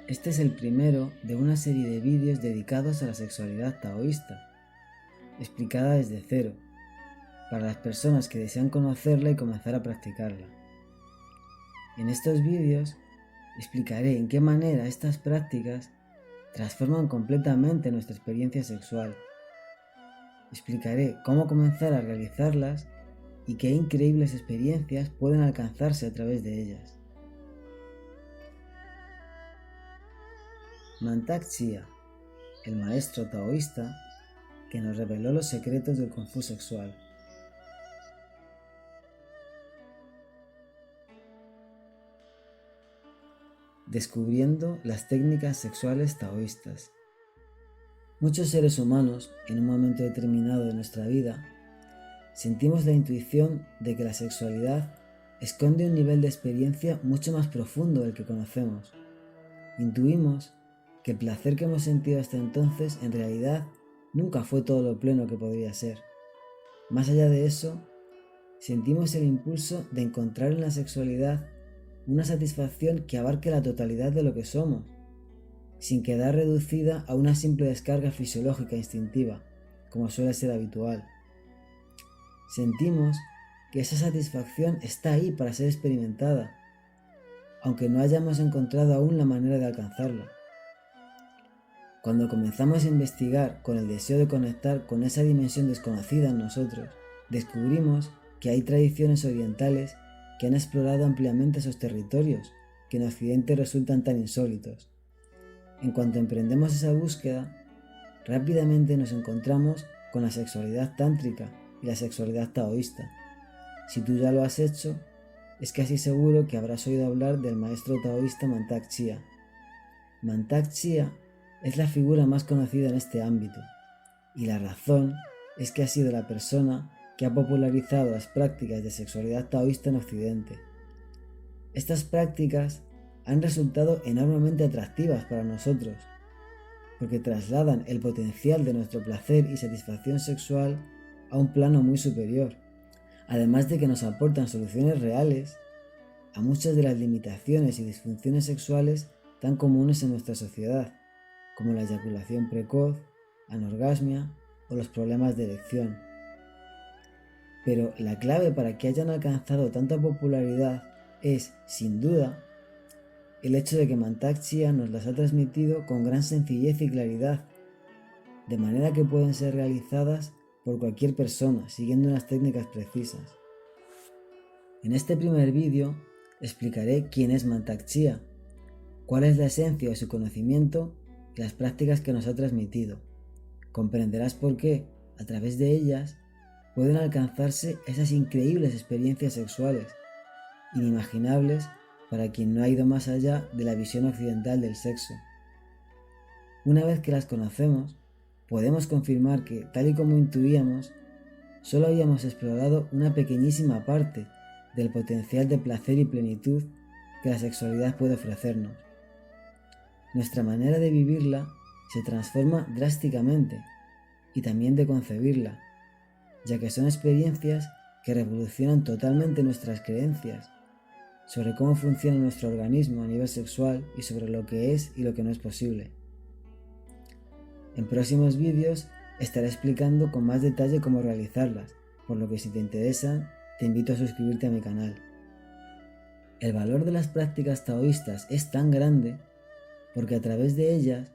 Este es el primero de una serie de vídeos dedicados a la sexualidad taoísta, explicada desde cero, para las personas que desean conocerla y comenzar a practicarla. En estos vídeos explicaré en qué manera estas prácticas transforman completamente nuestra experiencia sexual. Explicaré cómo comenzar a realizarlas y qué increíbles experiencias pueden alcanzarse a través de ellas. Mantak Chia, el maestro taoísta que nos reveló los secretos del Kung Fu sexual. Descubriendo las técnicas sexuales taoístas. Muchos seres humanos, en un momento determinado de nuestra vida, sentimos la intuición de que la sexualidad esconde un nivel de experiencia mucho más profundo del que conocemos. Intuimos que el placer que hemos sentido hasta entonces en realidad nunca fue todo lo pleno que podría ser. Más allá de eso, sentimos el impulso de encontrar en la sexualidad una satisfacción que abarque la totalidad de lo que somos, sin quedar reducida a una simple descarga fisiológica instintiva, como suele ser habitual. Sentimos que esa satisfacción está ahí para ser experimentada, aunque no hayamos encontrado aún la manera de alcanzarla. Cuando comenzamos a investigar con el deseo de conectar con esa dimensión desconocida en nosotros, descubrimos que hay tradiciones orientales que han explorado ampliamente esos territorios que en Occidente resultan tan insólitos. En cuanto emprendemos esa búsqueda, rápidamente nos encontramos con la sexualidad tántrica y la sexualidad taoísta. Si tú ya lo has hecho, es casi seguro que habrás oído hablar del maestro taoísta Mantak Chia. Mantak Chia es la figura más conocida en este ámbito, y la razón es que ha sido la persona que ha popularizado las prácticas de sexualidad taoísta en Occidente. Estas prácticas han resultado enormemente atractivas para nosotros, porque trasladan el potencial de nuestro placer y satisfacción sexual a un plano muy superior, además de que nos aportan soluciones reales a muchas de las limitaciones y disfunciones sexuales tan comunes en nuestra sociedad, como la eyaculación precoz, anorgasmia o los problemas de erección. Pero la clave para que hayan alcanzado tanta popularidad es, sin duda, el hecho de que Mantak Chia nos las ha transmitido con gran sencillez y claridad, de manera que pueden ser realizadas por cualquier persona siguiendo unas técnicas precisas. En este primer vídeo explicaré quién es Mantak Chia, cuál es la esencia de su conocimiento y las prácticas que nos ha transmitido. Comprenderás por qué, a través de ellas, pueden alcanzarse esas increíbles experiencias sexuales, inimaginables para quien no ha ido más allá de la visión occidental del sexo. Una vez que las conocemos, podemos confirmar que, tal y como intuíamos, solo habíamos explorado una pequeñísima parte del potencial de placer y plenitud que la sexualidad puede ofrecernos. Nuestra manera de vivirla se transforma drásticamente y también de concebirla, ya que son experiencias que revolucionan totalmente nuestras creencias sobre cómo funciona nuestro organismo a nivel sexual y sobre lo que es y lo que no es posible. En próximos vídeos estaré explicando con más detalle cómo realizarlas, por lo que si te interesan, te invito a suscribirte a mi canal. El valor de las prácticas taoístas es tan grande porque a través de ellas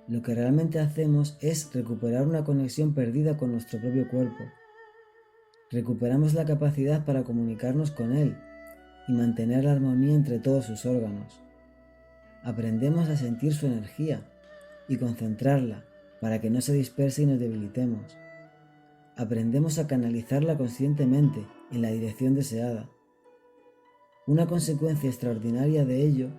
lo que realmente hacemos es recuperar una conexión perdida con nuestro propio cuerpo. Recuperamos la capacidad para comunicarnos con él y mantener la armonía entre todos sus órganos. Aprendemos a sentir su energía y concentrarla para que no se disperse y nos debilitemos. Aprendemos a canalizarla conscientemente en la dirección deseada. Una consecuencia extraordinaria de ello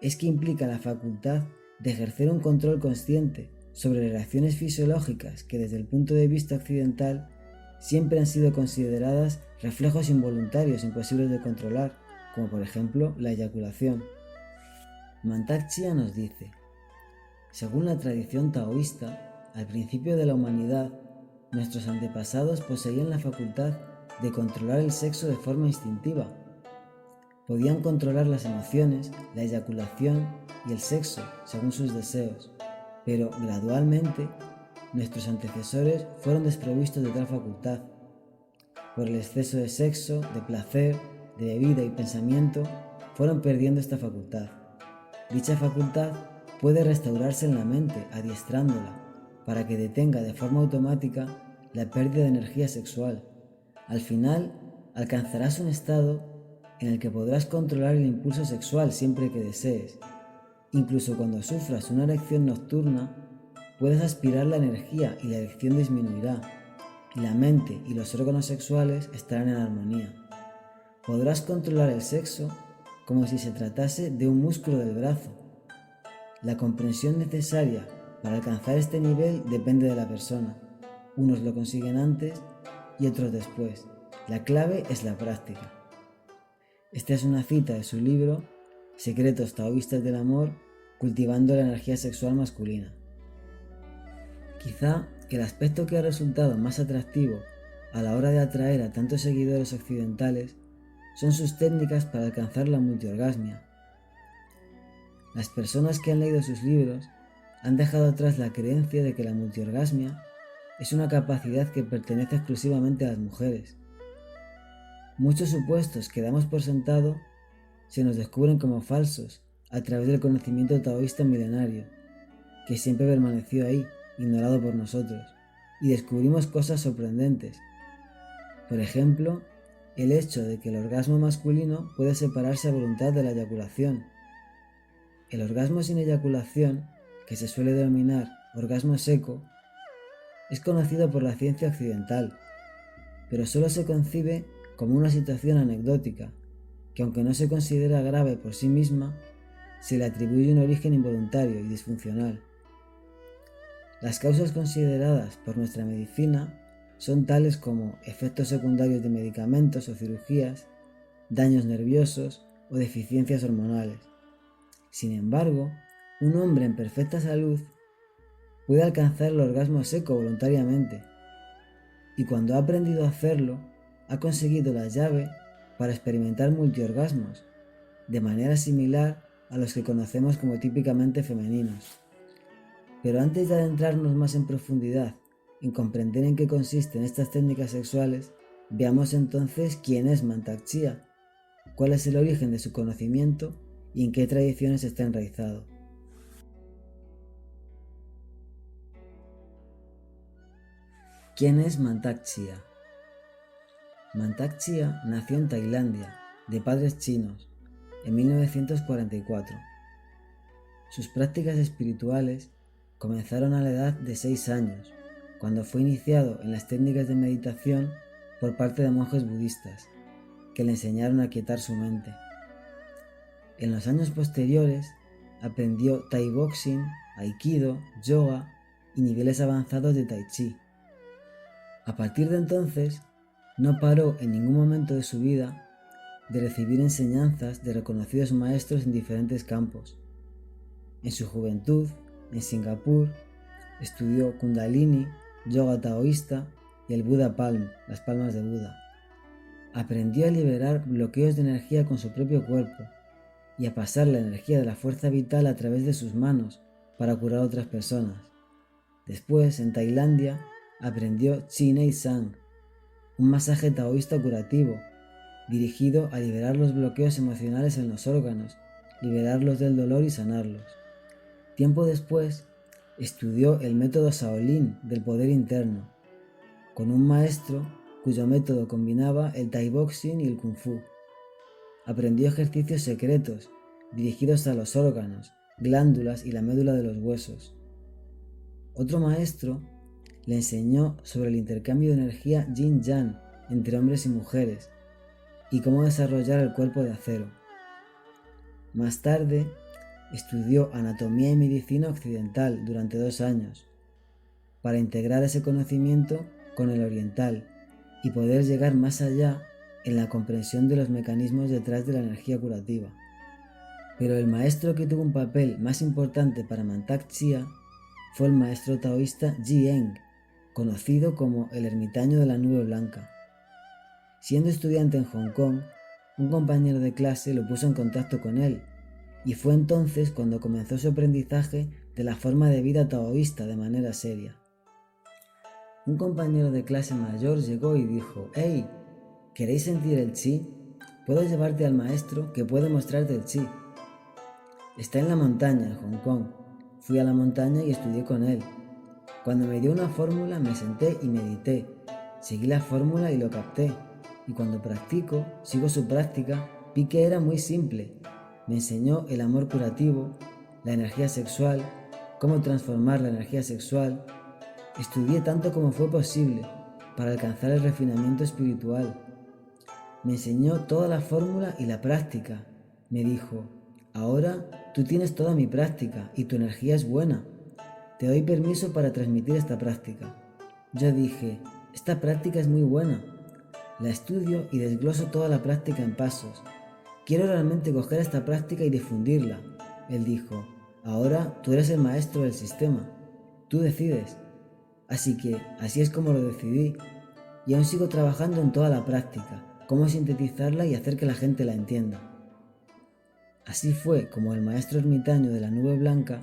es que implica la facultad de ejercer un control consciente sobre reacciones fisiológicas que desde el punto de vista occidental siempre han sido consideradas reflejos involuntarios imposibles de controlar, como por ejemplo la eyaculación. Mantak Chia nos dice: según la tradición taoísta, al principio de la humanidad, nuestros antepasados poseían la facultad de controlar el sexo de forma instintiva. Podían controlar las emociones, la eyaculación y el sexo según sus deseos, pero gradualmente nuestros antecesores fueron desprovistos de tal facultad. Por el exceso de sexo, de placer, de bebida y pensamiento, fueron perdiendo esta facultad. Dicha facultad puede restaurarse en la mente adiestrándola para que detenga de forma automática la pérdida de energía sexual. Al final, alcanzarás un estado en el que podrás controlar el impulso sexual siempre que desees. Incluso cuando sufras una erección nocturna, puedes aspirar la energía y la erección disminuirá, y la mente y los órganos sexuales estarán en armonía. Podrás controlar el sexo como si se tratase de un músculo del brazo. La comprensión necesaria para alcanzar este nivel depende de la persona. Unos lo consiguen antes y otros después. La clave es la práctica. Esta es una cita de su libro Secretos Taoístas del Amor, cultivando la energía sexual masculina. Quizá el aspecto que ha resultado más atractivo a la hora de atraer a tantos seguidores occidentales son sus técnicas para alcanzar la multiorgasmia. Las personas que han leído sus libros han dejado atrás la creencia de que la multiorgasmia es una capacidad que pertenece exclusivamente a las mujeres. Muchos supuestos que damos por sentado se nos descubren como falsos a través del conocimiento taoísta milenario, que siempre permaneció ahí, ignorado por nosotros, y descubrimos cosas sorprendentes. Por ejemplo, el hecho de que el orgasmo masculino puede separarse a voluntad de la eyaculación. El orgasmo sin eyaculación, que se suele denominar orgasmo seco, es conocido por la ciencia occidental, pero solo se concibe como una situación anecdótica, que aunque no se considera grave por sí misma, se le atribuye un origen involuntario y disfuncional. Las causas consideradas por nuestra medicina son tales como efectos secundarios de medicamentos o cirugías, daños nerviosos o deficiencias hormonales. Sin embargo, un hombre en perfecta salud puede alcanzar el orgasmo seco voluntariamente, y cuando ha aprendido a hacerlo, ha conseguido la llave para experimentar multiorgasmos, de manera similar a los que conocemos como típicamente femeninos. Pero antes de adentrarnos más en profundidad en comprender en qué consisten estas técnicas sexuales, veamos entonces quién es Mantak Chia, cuál es el origen de su conocimiento y en qué tradiciones está enraizado. ¿Quién es Mantak Chia? Mantak Chia nació en Tailandia, de padres chinos, en 1944. Sus prácticas espirituales comenzaron a la edad de 6 años, cuando fue iniciado en las técnicas de meditación por parte de monjes budistas, que le enseñaron a aquietar su mente. En los años posteriores aprendió Thai boxing, Aikido, yoga y niveles avanzados de Tai Chi. A partir de entonces, no paró en ningún momento de su vida de recibir enseñanzas de reconocidos maestros en diferentes campos. En su juventud, en Singapur, estudió Kundalini, yoga taoísta y el Buda Palm, las palmas de Buda. Aprendió a liberar bloqueos de energía con su propio cuerpo y a pasar la energía de la fuerza vital a través de sus manos para curar a otras personas. Después, en Tailandia, aprendió Chi Nei Sang, un masaje taoísta curativo, dirigido a liberar los bloqueos emocionales en los órganos, liberarlos del dolor y sanarlos. Tiempo después, estudió el método Shaolin del poder interno, con un maestro cuyo método combinaba el Thai boxing y el Kung Fu. Aprendió ejercicios secretos dirigidos a los órganos, glándulas y la médula de los huesos. Otro maestro le enseñó sobre el intercambio de energía yin-yang entre hombres y mujeres y cómo desarrollar el cuerpo de acero. Más tarde, estudió anatomía y medicina occidental durante 2 años para integrar ese conocimiento con el oriental y poder llegar más allá en la comprensión de los mecanismos detrás de la energía curativa. Pero el maestro que tuvo un papel más importante para Mantak Chia fue el maestro taoísta Ji Eng, conocido como el ermitaño de la nube blanca. Siendo estudiante en Hong Kong, Un compañero de clase lo puso en contacto con él, y fue entonces cuando comenzó su aprendizaje de la forma de vida taoísta de manera seria. Un compañero de clase mayor llegó y dijo: «Hey, ¿queréis sentir el chi? Puedo llevarte al maestro que puede mostrarte el chi. Está en la montaña, en Hong Kong». Fui a la montaña y estudié con él. Cuando me dio una fórmula me senté y medité. Seguí la fórmula y lo capté. Y cuando sigo su práctica, vi que era muy simple. Me enseñó el amor curativo, la energía sexual, cómo transformar la energía sexual. Estudié tanto como fue posible para alcanzar el refinamiento espiritual. Me enseñó toda la fórmula y la práctica. Me dijo: «Ahora tú tienes toda mi práctica y tu energía es buena. Te doy permiso para transmitir esta práctica». Yo dije: «Esta práctica es muy buena». La estudio y desgloso toda la práctica en pasos. Quiero realmente coger esta práctica y difundirla. Él dijo: «Ahora tú eres el maestro del sistema. Tú decides». Así que así es como lo decidí, y aún sigo trabajando en toda la práctica, cómo sintetizarla y hacer que la gente la entienda. Así fue como el maestro ermitaño de la nube blanca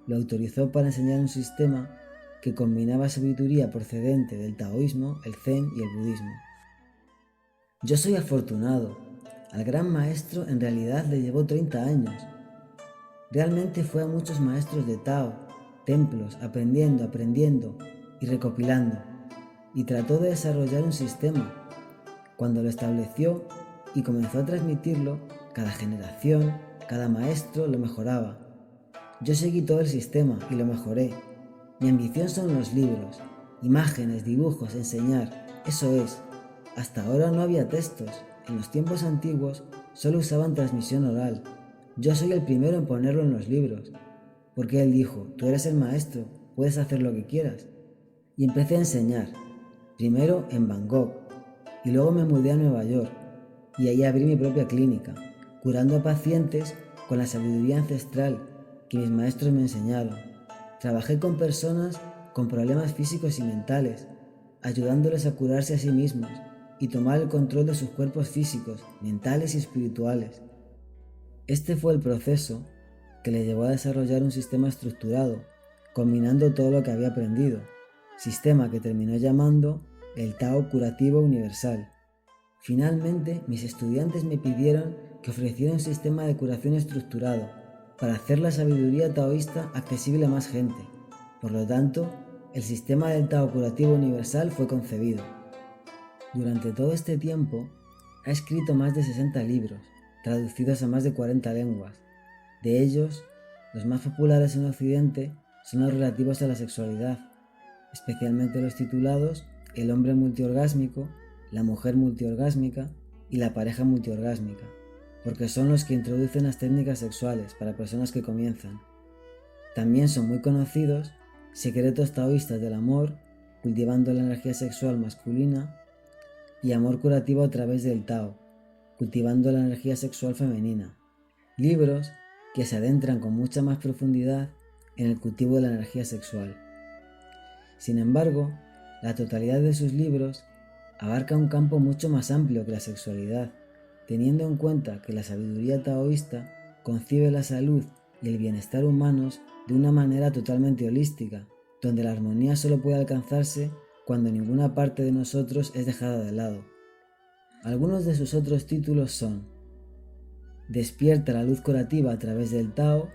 lo autorizó para enseñar un sistema que combinaba sabiduría procedente del taoísmo, el zen y el budismo. Yo soy afortunado. Al gran maestro en realidad le llevó 30 años. Realmente fue a muchos maestros de Tao, templos, aprendiendo y recopilando, y trató de desarrollar un sistema. Cuando lo estableció y comenzó a transmitirlo, cada generación, cada maestro lo mejoraba. Yo seguí todo el sistema y lo mejoré. Mi ambición son los libros, imágenes, dibujos, enseñar. Eso es. Hasta ahora no había textos. En los tiempos antiguos solo usaban transmisión oral. Yo soy el primero en ponerlo en los libros, porque él dijo: «Tú eres el maestro, puedes hacer lo que quieras». Y empecé a enseñar, primero en Bangkok, y luego me mudé a Nueva York, y ahí abrí mi propia clínica, curando a pacientes con la sabiduría ancestral que mis maestros me enseñaron. Trabajé con personas con problemas físicos y mentales, ayudándoles a curarse a sí mismos y tomar el control de sus cuerpos físicos, mentales y espirituales. Este fue el proceso que le llevó a desarrollar un sistema estructurado, combinando todo lo que había aprendido, sistema que terminó llamando el Tao Curativo Universal. Finalmente, mis estudiantes me pidieron que ofreciera un sistema de curación estructurado para hacer la sabiduría taoísta accesible a más gente. Por lo tanto, el sistema del Tao Curativo Universal fue concebido. Durante todo este tiempo, ha escrito más de 60 libros, traducidos a más de 40 lenguas. De ellos, los más populares en Occidente son los relativos a la sexualidad, especialmente los titulados El hombre multiorgásmico, La mujer multiorgásmica y La pareja multiorgásmica, porque son los que introducen las técnicas sexuales para personas que comienzan. También son muy conocidos Secretos taoístas del amor, cultivando la energía sexual masculina, y Amor curativo a través del Tao, cultivando la energía sexual femenina. Libros que se adentran con mucha más profundidad en el cultivo de la energía sexual. Sin embargo, la totalidad de sus libros abarca un campo mucho más amplio que la sexualidad, teniendo en cuenta que la sabiduría taoísta concibe la salud y el bienestar humanos de una manera totalmente holística, donde la armonía solo puede alcanzarse cuando ninguna parte de nosotros es dejada de lado. Algunos de sus otros títulos son Despierta la luz curativa a través del Tao,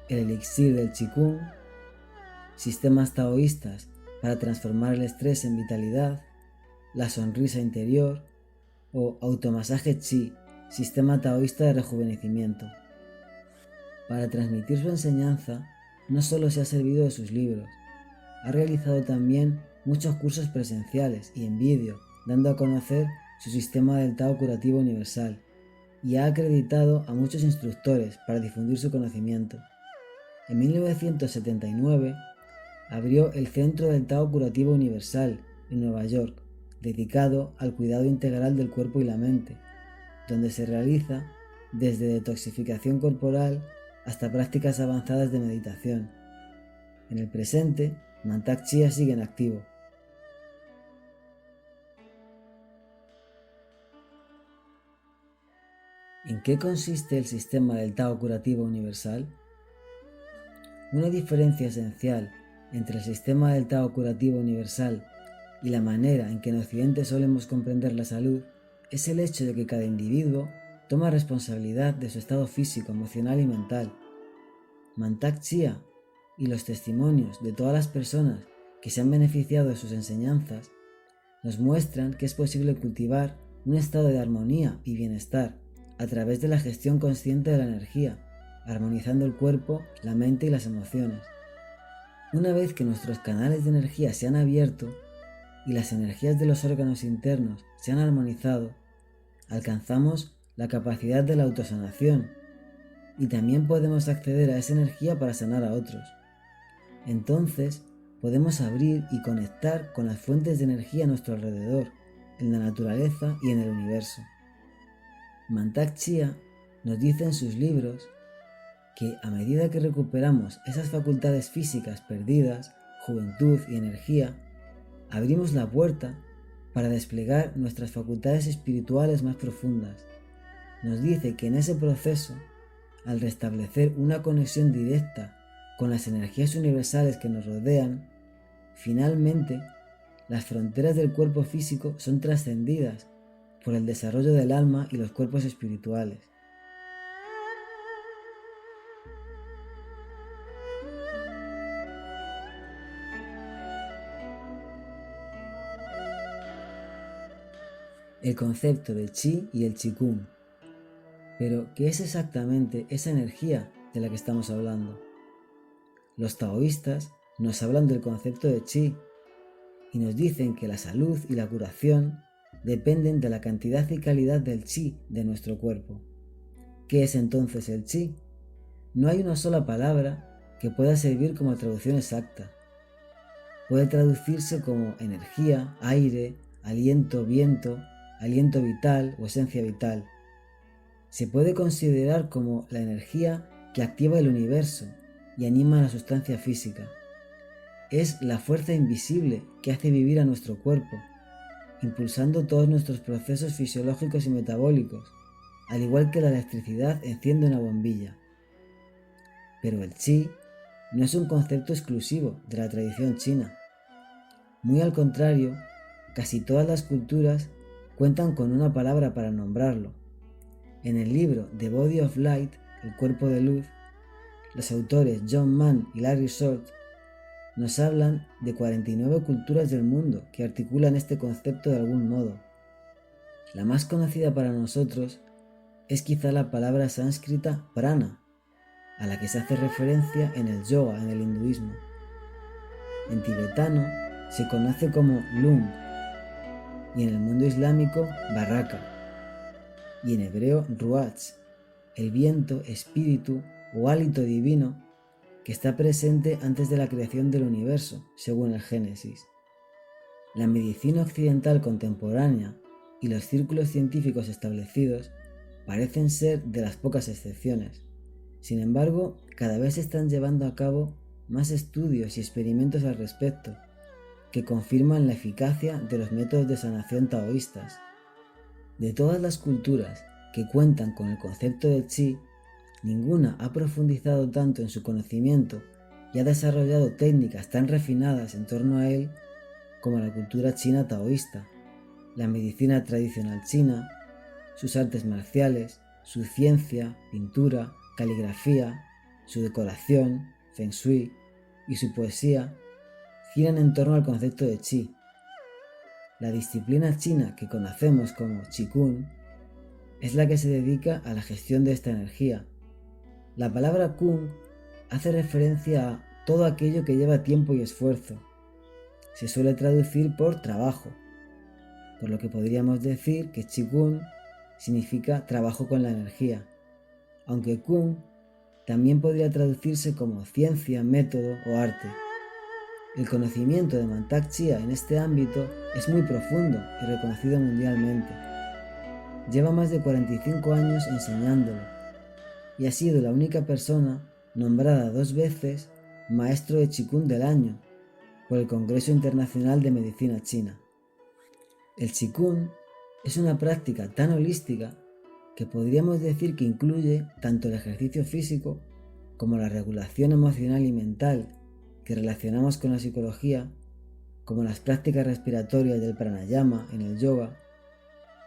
El elixir del Qigong, Sistemas taoístas para transformar el estrés en vitalidad, La sonrisa interior o Automasaje Chi, Sistema taoísta de rejuvenecimiento. Para transmitir su enseñanza, no solo se ha servido de sus libros, ha realizado también muchos cursos presenciales y en vídeo, dando a conocer su sistema del Tao Curativo Universal, y ha acreditado a muchos instructores para difundir su conocimiento. En 1979 abrió el Centro del Tao Curativo Universal en Nueva York, dedicado al cuidado integral del cuerpo y la mente, donde se realiza desde detoxificación corporal hasta prácticas avanzadas de meditación. En el presente, Mantak Chia sigue en activo. ¿En qué consiste el sistema del Tao curativo universal? Una diferencia esencial entre el sistema del Tao curativo universal y la manera en que en Occidente solemos comprender la salud es el hecho de que cada individuo toma responsabilidad de su estado físico, emocional y mental. Mantak Chia y los testimonios de todas las personas que se han beneficiado de sus enseñanzas nos muestran que es posible cultivar un estado de armonía y bienestar a través de la gestión consciente de la energía, armonizando el cuerpo, la mente y las emociones. Una vez que nuestros canales de energía se han abierto y las energías de los órganos internos se han armonizado, alcanzamos la capacidad de la autosanación y también podemos acceder a esa energía para sanar a otros. Entonces, podemos abrir y conectar con las fuentes de energía a nuestro alrededor, en la naturaleza y en el universo. Mantak Chia nos dice en sus libros que a medida que recuperamos esas facultades físicas perdidas, juventud y energía, abrimos la puerta para desplegar nuestras facultades espirituales más profundas. Nos dice que en ese proceso, al restablecer una conexión directa con las energías universales que nos rodean, finalmente las fronteras del cuerpo físico son trascendidas por el desarrollo del alma y los cuerpos espirituales. El concepto del Chi y el Qigong. Pero, ¿qué es exactamente esa energía de la que estamos hablando? Los taoístas nos hablan del concepto de Chi y nos dicen que la salud y la curación dependen de la cantidad y calidad del Chi de nuestro cuerpo. ¿Qué es entonces el Chi? No hay una sola palabra que pueda servir como traducción exacta. Puede traducirse como energía, aire, aliento, viento, aliento vital o esencia vital. Se puede considerar como la energía que activa el universo y anima a la sustancia física. Es la fuerza invisible que hace vivir a nuestro cuerpo, impulsando todos nuestros procesos fisiológicos y metabólicos, al igual que la electricidad enciende una bombilla. Pero el Chi no es un concepto exclusivo de la tradición china. Muy al contrario, casi todas las culturas cuentan con una palabra para nombrarlo. En el libro The Body of Light, El cuerpo de luz, los autores John Mann y Larry Short nos hablan de 49 culturas del mundo que articulan este concepto de algún modo. La más conocida para nosotros es quizá la palabra sánscrita prana, a la que se hace referencia en el yoga, en el hinduismo. En tibetano se conoce como lung y en el mundo islámico baraka, y en hebreo ruach, el viento, espíritu o hálito divino que está presente antes de la creación del universo, según el Génesis. La medicina occidental contemporánea y los círculos científicos establecidos parecen ser de las pocas excepciones. Sin embargo, cada vez se están llevando a cabo más estudios y experimentos al respecto, que confirman la eficacia de los métodos de sanación taoístas. De todas las culturas que cuentan con el concepto del Chi, ninguna ha profundizado tanto en su conocimiento y ha desarrollado técnicas tan refinadas en torno a él como la cultura china taoísta, la medicina tradicional china, sus artes marciales, su ciencia, pintura, caligrafía, su decoración, feng shui y su poesía giran en torno al concepto de Chi. La disciplina china que conocemos como Qigong es la que se dedica a la gestión de esta energía. La palabra Kung hace referencia a todo aquello que lleva tiempo y esfuerzo. Se suele traducir por trabajo, por lo que podríamos decir que Qigong significa trabajo con la energía, aunque Kung también podría traducirse como ciencia, método o arte. El conocimiento de Mantak Chia en este ámbito es muy profundo y reconocido mundialmente. Lleva más de 45 años enseñándolo y ha sido la única persona nombrada 2 veces Maestro de Qigong del Año por el Congreso Internacional de Medicina China. El Qigong es una práctica tan holística que podríamos decir que incluye tanto el ejercicio físico como la regulación emocional y mental que relacionamos con la psicología, como las prácticas respiratorias del pranayama en el yoga,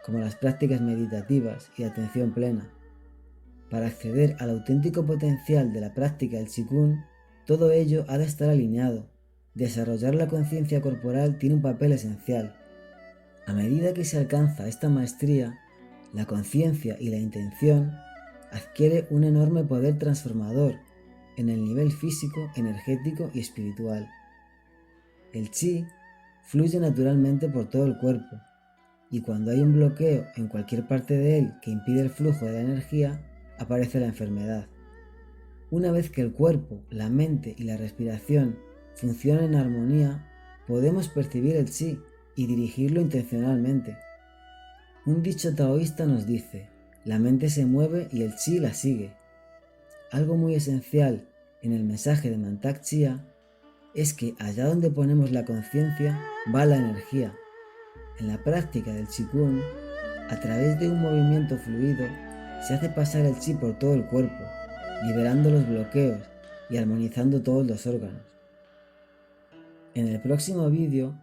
como las prácticas meditativas y atención plena. Para acceder al auténtico potencial de la práctica del Qigong, todo ello ha de estar alineado. Desarrollar la conciencia corporal tiene un papel esencial. A medida que se alcanza esta maestría, la conciencia y la intención adquiere un enorme poder transformador en el nivel físico, energético y espiritual. El chi fluye naturalmente por todo el cuerpo, y cuando hay un bloqueo en cualquier parte de él que impide el flujo de la energía, aparece la enfermedad. Una vez que el cuerpo, la mente y la respiración funcionan en armonía, podemos percibir el chi y dirigirlo intencionalmente. Un dicho taoísta nos dice: la mente se mueve y el chi la sigue. Algo muy esencial en el mensaje de Mantak Chia es que allá donde ponemos la conciencia va la energía. En la práctica del Qigong, a través de un movimiento fluido, se hace pasar el chi por todo el cuerpo, liberando los bloqueos y armonizando todos los órganos. En el próximo vídeo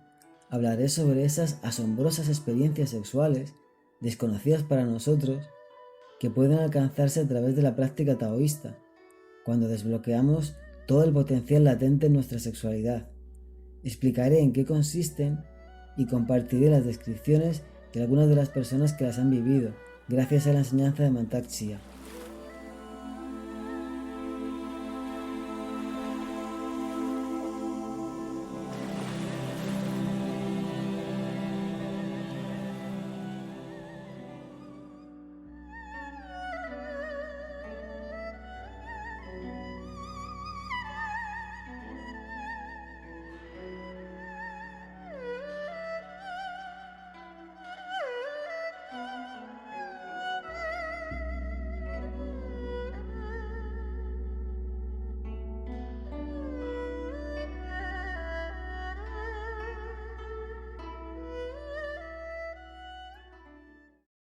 hablaré sobre esas asombrosas experiencias sexuales desconocidas para nosotros que pueden alcanzarse a través de la práctica taoísta, cuando desbloqueamos todo el potencial latente en nuestra sexualidad. Explicaré en qué consisten y compartiré las descripciones de algunas de las personas que las han vivido, gracias a la enseñanza de Mantak Chia.